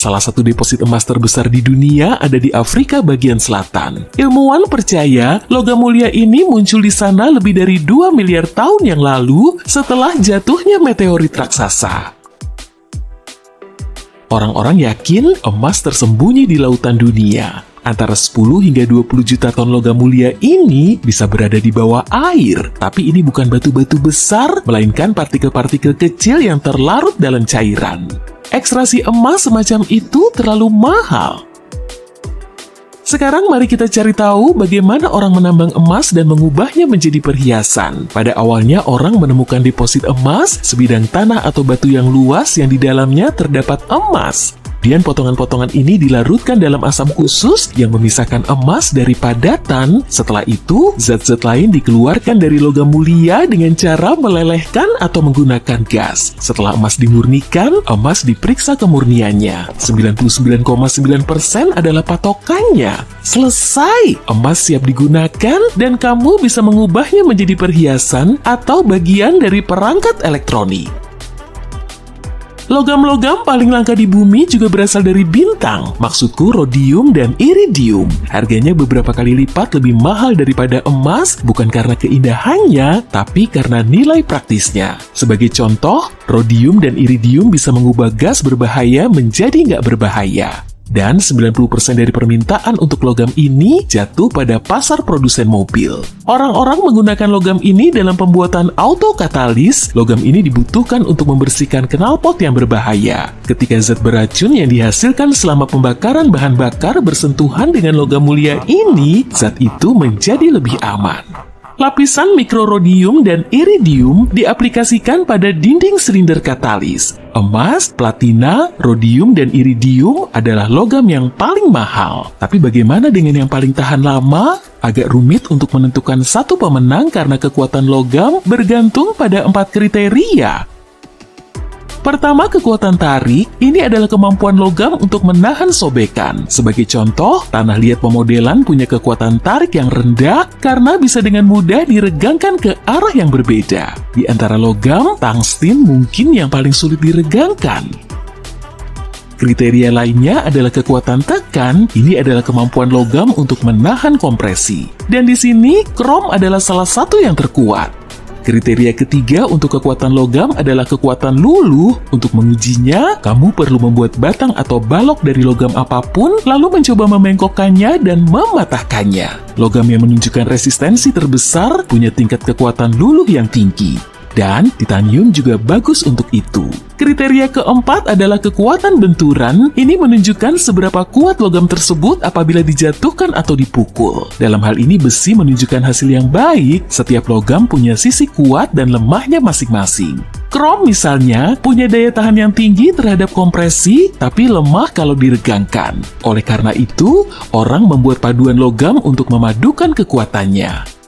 Salah satu deposit emas terbesar di dunia ada di Afrika bagian selatan. Ilmuwan percaya logam mulia ini muncul di sana lebih dari 2 miliar tahun yang lalu setelah jatuhnya meteorit raksasa. Orang-orang yakin emas tersembunyi di lautan dunia. Antara 10 hingga 20 juta ton logam mulia ini bisa berada di bawah air. Tapi ini bukan batu-batu besar, melainkan partikel-partikel kecil yang terlarut dalam cairan. Ekstraksi emas semacam itu terlalu mahal. Sekarang mari kita cari tahu bagaimana orang menambang emas dan mengubahnya menjadi perhiasan. Pada awalnya orang menemukan deposit emas, sebidang tanah atau batu yang luas yang di dalamnya terdapat emas. Kemudian potongan-potongan ini dilarutkan dalam asam khusus yang memisahkan emas dari padatan. Setelah itu, zat-zat lain dikeluarkan dari logam mulia dengan cara melelehkan atau menggunakan gas. Setelah emas dimurnikan, emas diperiksa kemurniannya. 99,9% adalah patokannya. Selesai! Emas siap digunakan dan kamu bisa mengubahnya menjadi perhiasan atau bagian dari perangkat elektronik. Logam-logam paling langka di bumi juga berasal dari bintang, maksudku rhodium dan iridium. Harganya beberapa kali lipat lebih mahal daripada emas, bukan karena keindahannya, tapi karena nilai praktisnya. Sebagai contoh, rhodium dan iridium bisa mengubah gas berbahaya menjadi nggak berbahaya. Dan 90% dari permintaan untuk logam ini jatuh pada pasar produsen mobil. Orang-orang menggunakan logam ini dalam pembuatan auto katalis. Logam ini dibutuhkan untuk membersihkan knalpot yang berbahaya. Ketika zat beracun yang dihasilkan selama pembakaran bahan bakar bersentuhan dengan logam mulia ini, zat itu menjadi lebih aman. Lapisan mikrorhodium dan iridium diaplikasikan pada dinding silinder katalis. Emas, platina, rhodium, dan iridium adalah logam yang paling mahal. Tapi bagaimana dengan yang paling tahan lama? Agak rumit untuk menentukan satu pemenang karena kekuatan logam bergantung pada 4 kriteria. Pertama, kekuatan tarik. Ini adalah kemampuan logam untuk menahan sobekan. Sebagai contoh, tanah liat pemodelan punya kekuatan tarik yang rendah karena bisa dengan mudah diregangkan ke arah yang berbeda. Di antara logam, tungsten mungkin yang paling sulit diregangkan. Kriteria lainnya adalah kekuatan tekan. Ini adalah kemampuan logam untuk menahan kompresi. Dan di sini, krom adalah salah satu yang terkuat. Kriteria ketiga untuk kekuatan logam adalah kekuatan luluh. Untuk mengujinya, kamu perlu membuat batang atau balok dari logam apapun, lalu mencoba memengkokkannya dan mematahkannya. Logam yang menunjukkan resistensi terbesar punya tingkat kekuatan luluh yang tinggi. Dan titanium juga bagus untuk itu. Kriteria keempat adalah kekuatan benturan. Ini menunjukkan seberapa kuat logam tersebut apabila dijatuhkan atau dipukul. Dalam hal ini besi menunjukkan hasil yang baik. Setiap logam punya sisi kuat dan lemahnya masing-masing. Krom misalnya punya daya tahan yang tinggi terhadap kompresi, tapi lemah kalau diregangkan. Oleh karena itu, orang membuat paduan logam untuk memadukan kekuatannya.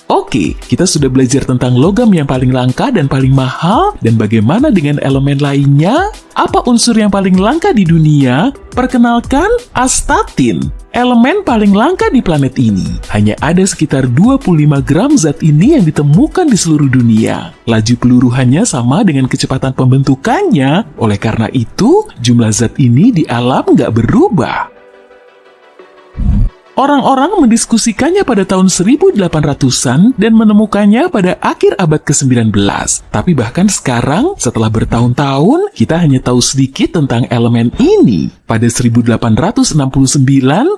Oke, kita sudah belajar tentang logam yang paling langka dan paling mahal, dan bagaimana dengan elemen lainnya? Apa unsur yang paling langka di dunia? Perkenalkan, astatin, elemen paling langka di planet ini. Hanya ada sekitar 25 gram zat ini yang ditemukan di seluruh dunia. Laju peluruhannya sama dengan kecepatan pembentukannya, oleh karena itu, jumlah zat ini di alam nggak berubah. Orang-orang mendiskusikannya pada tahun 1800-an dan menemukannya pada akhir abad ke-19. Tapi bahkan sekarang, setelah bertahun-tahun, kita hanya tahu sedikit tentang elemen ini. Pada 1869,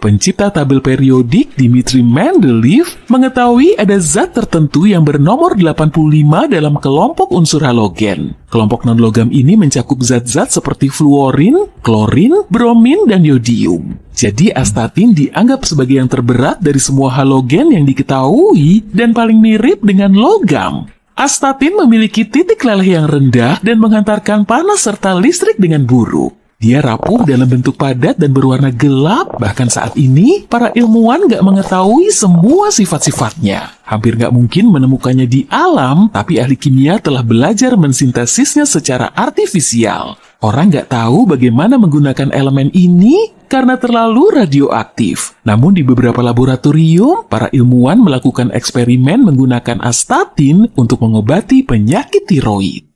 pencipta tabel periodik Dmitri Mendeleev mengetahui ada zat tertentu yang bernomor 85 dalam kelompok unsur halogen. Kelompok non-logam ini mencakup zat-zat seperti fluorin, klorin, bromin, dan yodium. Jadi astatin dianggap sebagai yang terberat dari semua halogen yang diketahui dan paling mirip dengan logam. Astatin memiliki titik leleh yang rendah dan menghantarkan panas serta listrik dengan buruk. Dia rapuh dalam bentuk padat dan berwarna gelap. Bahkan saat ini, para ilmuwan nggak mengetahui semua sifat-sifatnya. Hampir nggak mungkin menemukannya di alam, tapi ahli kimia telah belajar mensintesisnya secara artifisial. Orang nggak tahu bagaimana menggunakan elemen ini karena terlalu radioaktif. Namun di beberapa laboratorium, para ilmuwan melakukan eksperimen menggunakan astatin untuk mengobati penyakit tiroid.